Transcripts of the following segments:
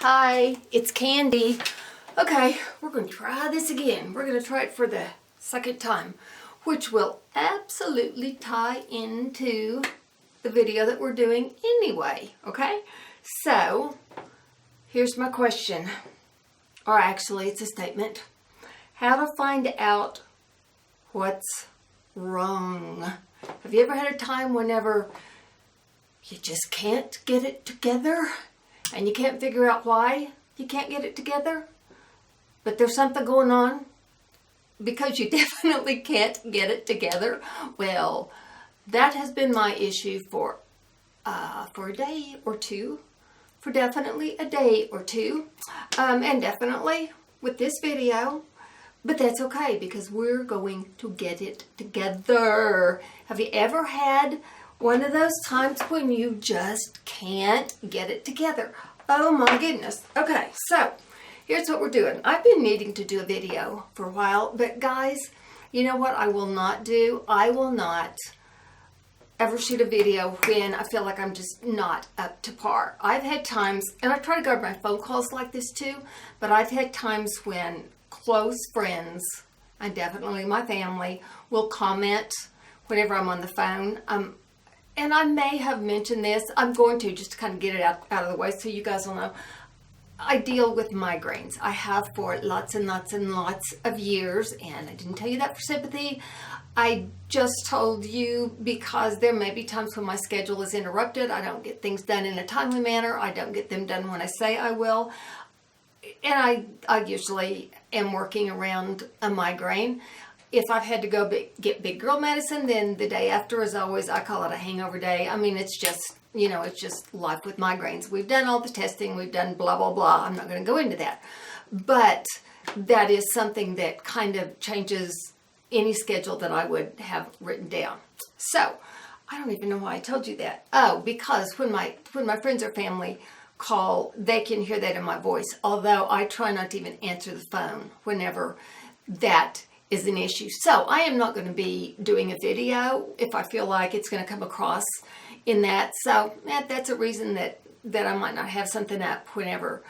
Hi, it's Candy. Okay, we're going to try this again. We're going to try it for the second time, which will absolutely tie into the video that we're doing anyway, okay? So, here's my question, or actually it's a statement. How to find out what's wrong. Have you ever had a time whenever you just can't get it together and you can't figure out why you can't get it together? But there's something going on because you definitely can't get it together. Well, that has been my issue for a day or two, for definitely a day or two, and definitely with this video. But that's okay because we're going to get it together. Have you ever had one of those times when you just can't get it together? Oh my goodness. Okay, so here's what we're doing. I've been needing to do a video for a while, but guys, you know what I will not do? I will not ever shoot a video when I feel like I'm just not up to par. I've had times, and I try to guard my phone calls like this too, but I've had times when close friends, and definitely my family, will comment whenever I'm on the phone. And I may have mentioned this. I'm going to just kind of get it out of the way so you guys will know. I deal with migraines. I have for lots and lots and lots of years, and I didn't tell you that for sympathy. I just told you because there may be times when my schedule is interrupted. I don't get things done in a timely manner. I don't get them done when I say I will. And I usually am working around a migraine. If I've had to go get big girl medicine, then the day after is always, I call it a hangover day. I mean, it's just, you know, it's just life with migraines. We've done all the testing. We've done blah, blah, blah. I'm not going to go into that. But that is something that kind of changes any schedule that I would have written down. So, I don't even know why I told you that. Oh, because when my friends or family call, they can hear that in my voice. Although I try not to even answer the phone whenever that is an issue. So I am not going to be doing a video if I feel like it's going to come across in that. So that's a reason that I might not have something up whenever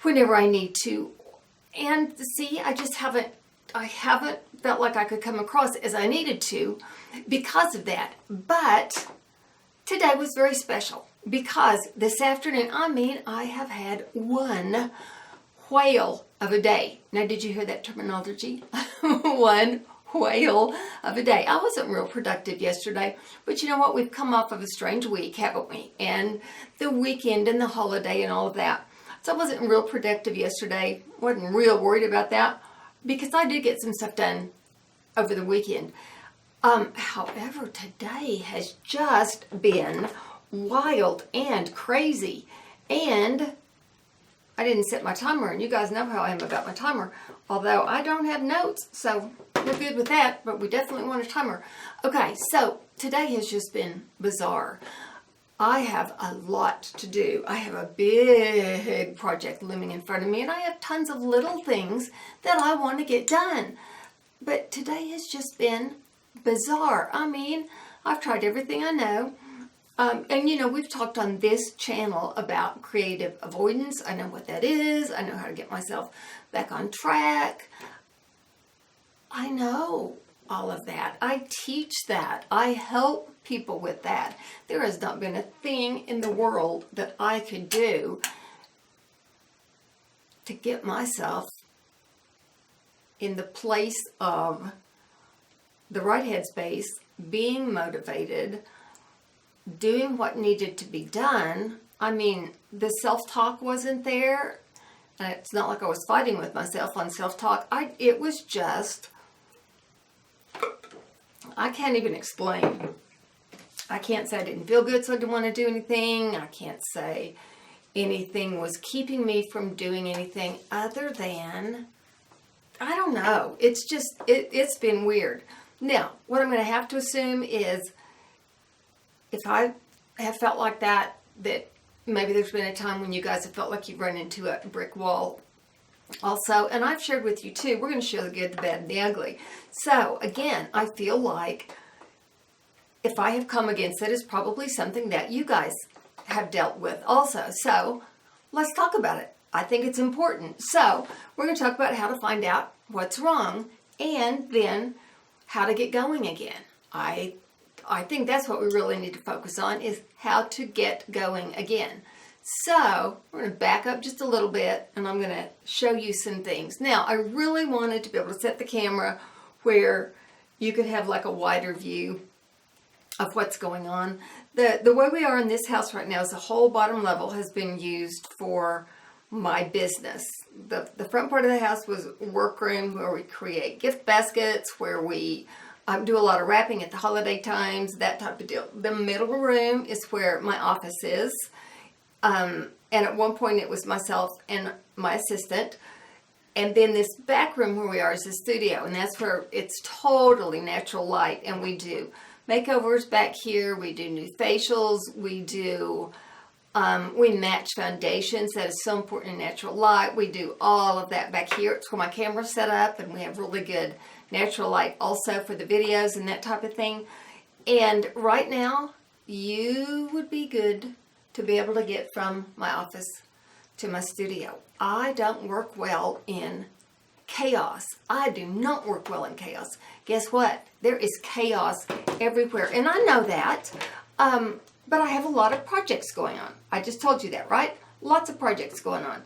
I need to. And see, I haven't felt like I could come across as I needed to because of that. But today was very special because this afternoon, I have had one whale of a day. Now, did you hear that terminology? One whale of a day. I wasn't real productive yesterday, but you know what? We've come off of a strange week, haven't we? And the weekend and the holiday and all of that. So I wasn't real productive yesterday. Wasn't real worried about that because I did get some stuff done over the weekend. However, today has just been wild and crazy. And I didn't set my timer, and you guys know how I am about my timer, although I don't have notes, so we're good with that, but we definitely want a timer. Okay, so today has just been bizarre. I have a lot to do. I have a big project looming in front of me, and I have tons of little things that I want to get done. But today has just been bizarre. I've tried everything I know. And you know, we've talked on this channel about creative avoidance. I know what that is. I know how to get myself back on track. I know all of that. I teach that. I help people with that. There has not been a thing in the world that I could do to get myself in the place of the right headspace, being motivated, doing what needed to be done. The self-talk wasn't there. And it's not like I was fighting with myself on self-talk. It was just, I can't even explain. I can't say I didn't feel good, so I didn't want to do anything. I can't say anything was keeping me from doing anything other than, I don't know. It's just, it's been weird. Now, what I'm going to have to assume is if I have felt like that maybe there's been a time when you guys have felt like you've run into a brick wall also. And I've shared with you too. We're going to share the good, the bad, and the ugly. So again, I feel like if I have come against it, it's probably something that you guys have dealt with also. So let's talk about it. I think it's important. So we're going to talk about how to find out what's wrong and then how to get going again. I think that's what we really need to focus on, is how to get going again. So we're going to back up just a little bit and I'm going to show you some things. Now, I really wanted to be able to set the camera where you could have like a wider view of what's going on. The way we are in this house right now is the whole bottom level has been used for my business. The front part of the house was workroom, where we create gift baskets, where we do a lot of wrapping at the holiday times, that type of deal. The middle room is where my office is. And at one point it was myself and my assistant. And then this back room where we are is the studio, and that's where it's totally natural light, and we do makeovers back here, we do new facials, we match foundations. That is so important in natural light. We do all of that back here. It's where my camera's set up, and we have really good natural light also for the videos and that type of thing. And right now, you would be good to be able to get from my office to my studio. I don't work well in chaos. I do not work well in chaos. Guess what? There is chaos everywhere, and I know that. But I have a lot of projects going on. I just told you that, right? Lots of projects going on.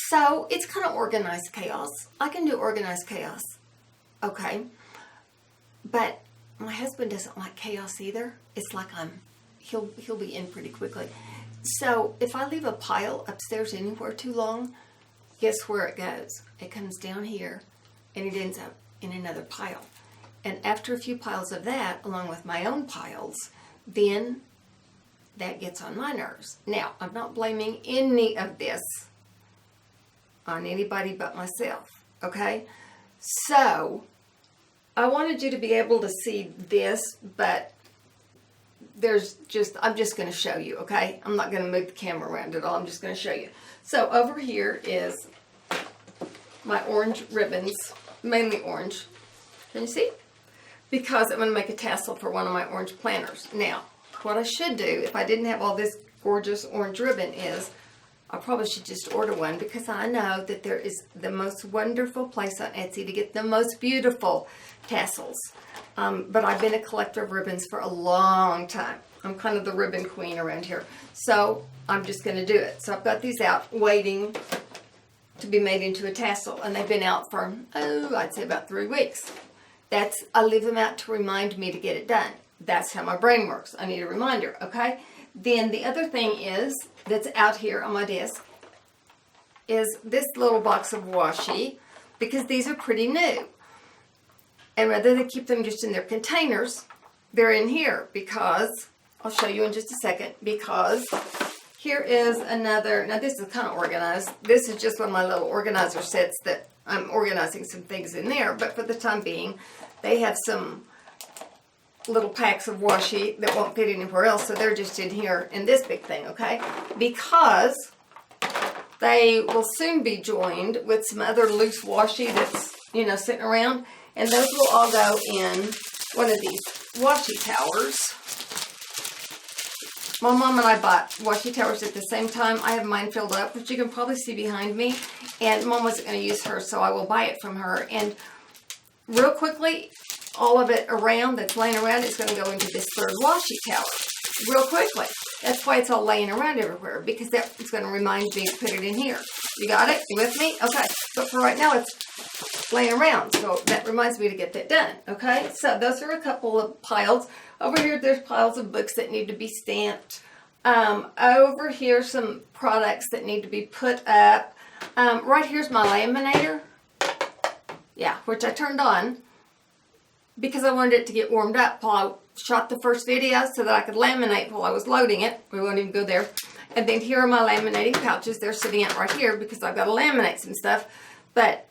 So it's kind of organized chaos. I can do organized chaos. Okay. But my husband doesn't like chaos either. It's like he'll be in pretty quickly. So if I leave a pile upstairs anywhere too long, guess where it goes? It comes down here and it ends up in another pile. And after a few piles of that, along with my own piles, then that gets on my nerves. Now, I'm not blaming any of this on anybody but myself, okay? So, I wanted you to be able to see this, but I'm just going to show you, okay? I'm not going to move the camera around at all. I'm just going to show you. So, over here is my orange ribbons, mainly orange. Can you see? Because I'm going to make a tassel for one of my orange planters. Now, what I should do, if I didn't have all this gorgeous orange ribbon, is I probably should just order one, because I know that there is the most wonderful place on Etsy to get the most beautiful tassels. But I've been a collector of ribbons for a long time. I'm kind of the ribbon queen around here. So I'm just going to do it. So I've got these out waiting to be made into a tassel. And they've been out for, I'd say about 3 weeks. I leave them out to remind me to get it done. That's how my brain works. I need a reminder, okay? Then the other thing is, that's out here on my desk, is this little box of washi, because these are pretty new. And rather than keep them just in their containers, they're in here because, I'll show you in just a second, because here is another, now this is kind of organized. This is just one of my little organizer sets that I'm organizing some things in there, but for the time being, they have some little packs of washi that won't fit anywhere else, so they're just in here in this big thing, okay? Because they will soon be joined with some other loose washi that's, sitting around, and those will all go in one of these washi towers. My mom and I bought washi towers at the same time. I have mine filled up, which you can probably see behind me, and Mom wasn't going to use hers, so I will buy it from her. And real quickly, all of it around that's laying around is going to go into this third washi tower. Real quickly. That's why it's all laying around everywhere, because that's going to remind me to put it in here. You got it? You with me? Okay. But for right now, it's laying around, so that reminds me to get that done. Okay? So those are a couple of piles. Over here, there's piles of books that need to be stamped. Over here, some products that need to be put up. Right here's my laminator. Yeah, which I turned on because I wanted it to get warmed up while I shot the first video so that I could laminate while I was loading it. We won't even go there. And then here are my laminating pouches. They're sitting out right here because I've got to laminate some stuff. But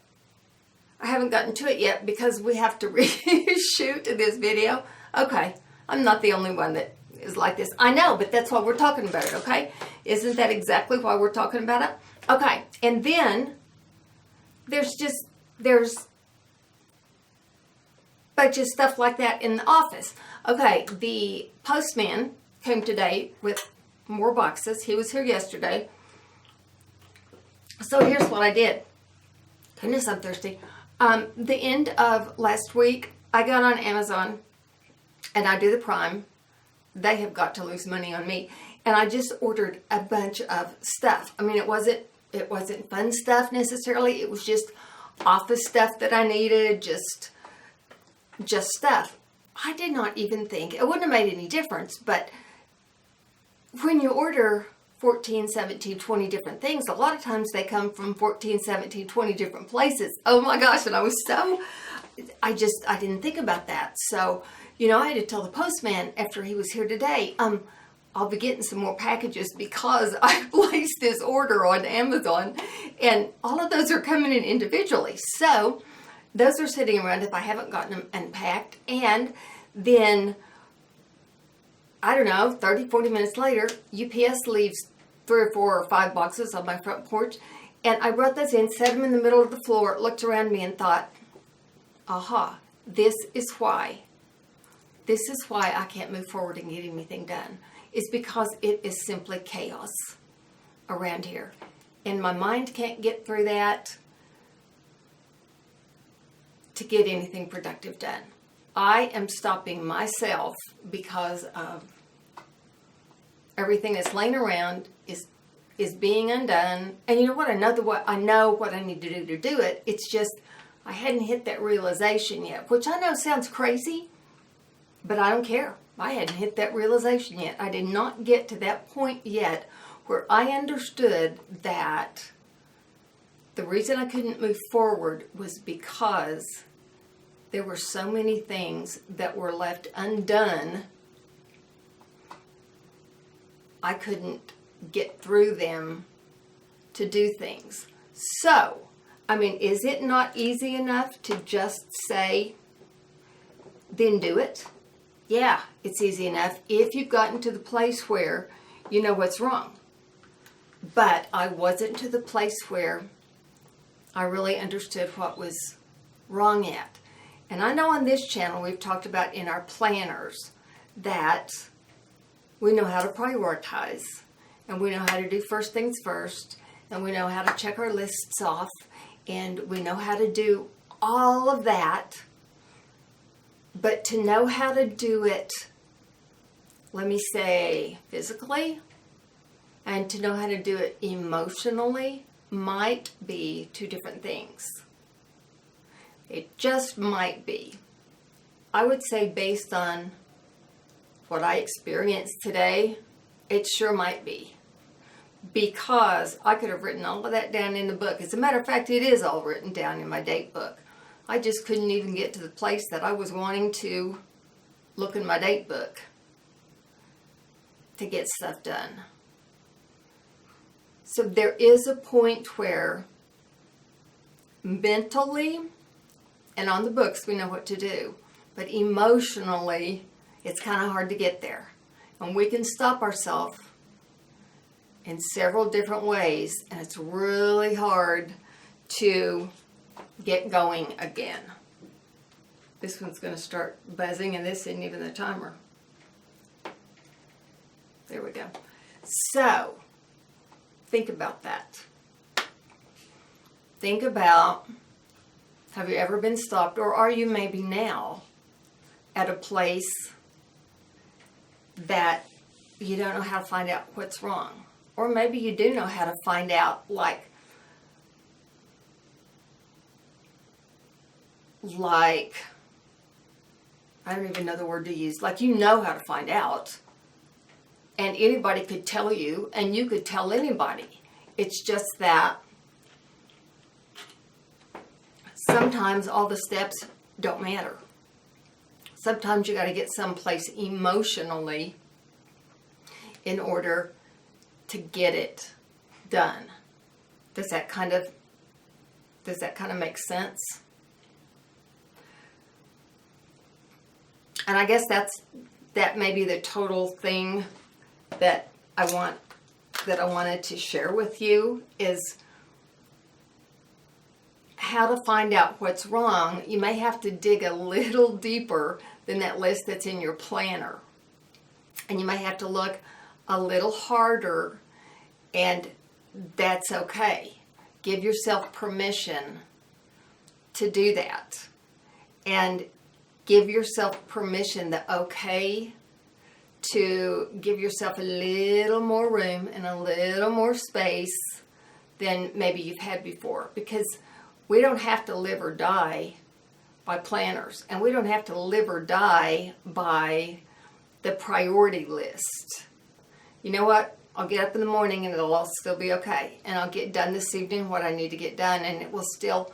I haven't gotten to it yet because we have to reshoot this video. Okay, I'm not the only one that is like this. I know, but that's why we're talking about it, okay? Isn't that exactly why we're talking about it? Okay, and then there's a bunch of stuff like that in the office. Okay, the postman came today with more boxes. He was here yesterday. So here's what I did. Goodness, I'm thirsty. The end of last week, I got on Amazon and I do the Prime. They have got to lose money on me. And I just ordered a bunch of stuff. I mean, it wasn't fun stuff necessarily. It was just office stuff that I needed, just stuff. I did not even think, it wouldn't have made any difference, but when you order 14, 17, 20 different things, a lot of times they come from 14, 17, 20 different places. Oh my gosh, and I didn't think about that. So, I had to tell the postman after he was here today, I'll be getting some more packages because I placed this order on Amazon and all of those are coming in individually. So those are sitting around if I haven't gotten them unpacked. And then, I don't know, 30, 40 minutes later, UPS leaves 3 or 4 or 5 boxes on my front porch. And I brought those in, set them in the middle of the floor, looked around me and thought, aha, this is why I can't move forward and get anything done. It's because it is simply chaos around here. And my mind can't get through that to get anything productive done. I am stopping myself because of everything that's laying around is being undone. And you know what? I know what I need to do it. It's just I hadn't hit that realization yet, which I know sounds crazy, but I don't care. I hadn't hit that realization yet. I did not get to that point yet where I understood that the reason I couldn't move forward was because there were so many things that were left undone. I couldn't get through them to do things. So, I mean, is it not easy enough to just say, then do it? Yeah, it's easy enough if you've gotten to the place where you know what's wrong. But I wasn't to the place where I really understood what was wrong at. And I know on this channel we've talked about in our planners that we know how to prioritize and we know how to do first things first and we know how to check our lists off and we know how to do all of that. But to know how to do it, let me say physically, and to know how to do it emotionally might be 2 different things. It just might be. I would say based on what I experienced today, it sure might be. Because I could have written all of that down in the book. As a matter of fact, it is all written down in my date book. I just couldn't even get to the place that I was wanting to look in my date book to get stuff done. So there is a point where mentally and on the books we know what to do, but emotionally it's kind of hard to get there. And we can stop ourselves in several different ways, and it's really hard to get going again. This one's going to start buzzing, and this isn't even the timer. There we go. So, think about that. Think about, have you ever been stopped, or are you maybe now at a place that you don't know how to find out what's wrong? Or maybe you do know how to find out, like I don't even know the word to use. Like, you know how to find out. And anybody could tell you, and you could tell anybody. It's just that sometimes all the steps don't matter. Sometimes you got to get someplace emotionally in order to get it done. Does that kind of make sense? And I guess that may be the total thing that I wanted to share with you, is how to find out what's wrong. You may have to dig a little deeper than that list that's in your planner. And you may have to look a little harder, and that's okay. Give yourself permission to do that. And give yourself permission, the okay, to give yourself a little more room and a little more space than maybe you've had before. Because we don't have to live or die by planners. And we don't have to live or die by the priority list. You know what? I'll get up in the morning and it'll all still be okay. And I'll get done this evening what I need to get done, and it will still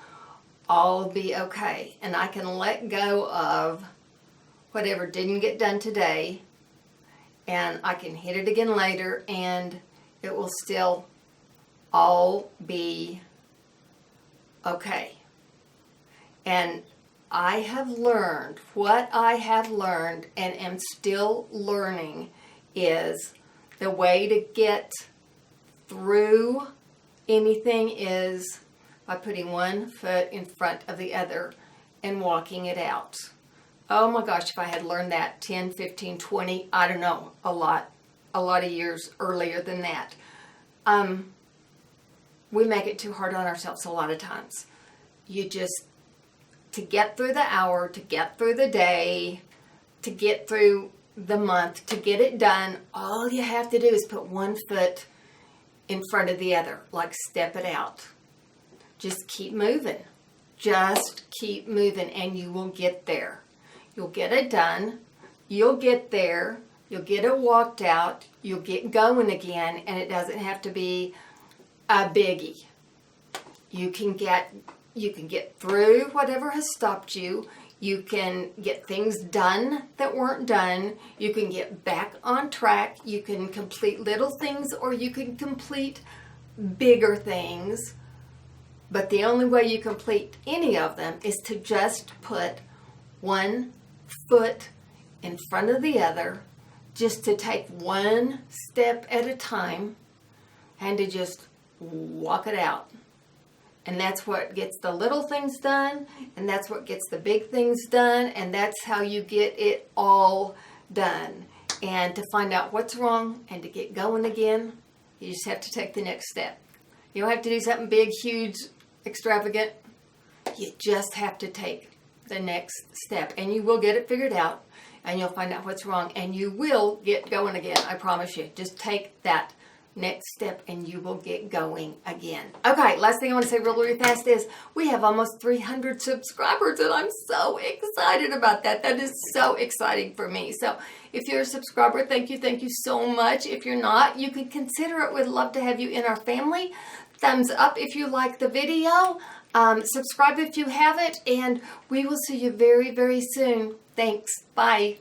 all be okay. And I can let go of whatever didn't get done today, and I can hit it again later, and it will still all be okay. And I have learned, what I have learned and am still learning, is the way to get through anything is by putting one foot in front of the other and walking it out. Oh my gosh, if I had learned that 10, 15, 20, I don't know, a lot of years earlier than that. We make it too hard on ourselves a lot of times. You just, to get through the hour, to get through the day, to get through the month, to get it done, all you have to do is put one foot in front of the other, like step it out. Just keep moving. Just keep moving, and you will get there. You'll get it done. You'll get there. You'll get it walked out. You'll get going again, and it doesn't have to be a biggie. You can get through whatever has stopped you. You can get things done that weren't done. You can get back on track. You can complete little things, or you can complete bigger things. But the only way you complete any of them is to just put one foot in front of the other, just to take one step at a time, and to just walk it out. And that's what gets the little things done, and that's what gets the big things done, and that's how you get it all done. And to find out what's wrong and to get going again, you just have to take the next step. You don't have to do something big, huge, extravagant. You just have to take the next step, and you will get it figured out, and you'll find out what's wrong, and you will get going again. I promise you. Just take that next step and you will get going again. Okay, last thing I want to say really fast is we have almost 300 subscribers, and I'm so excited about that. That is so exciting for me. So if you're a subscriber, thank you so much. If you're not, you can consider it. We'd love to have you in our family. Thumbs up if you like the video. Subscribe if you haven't, and we will see you very, very soon. Thanks. Bye.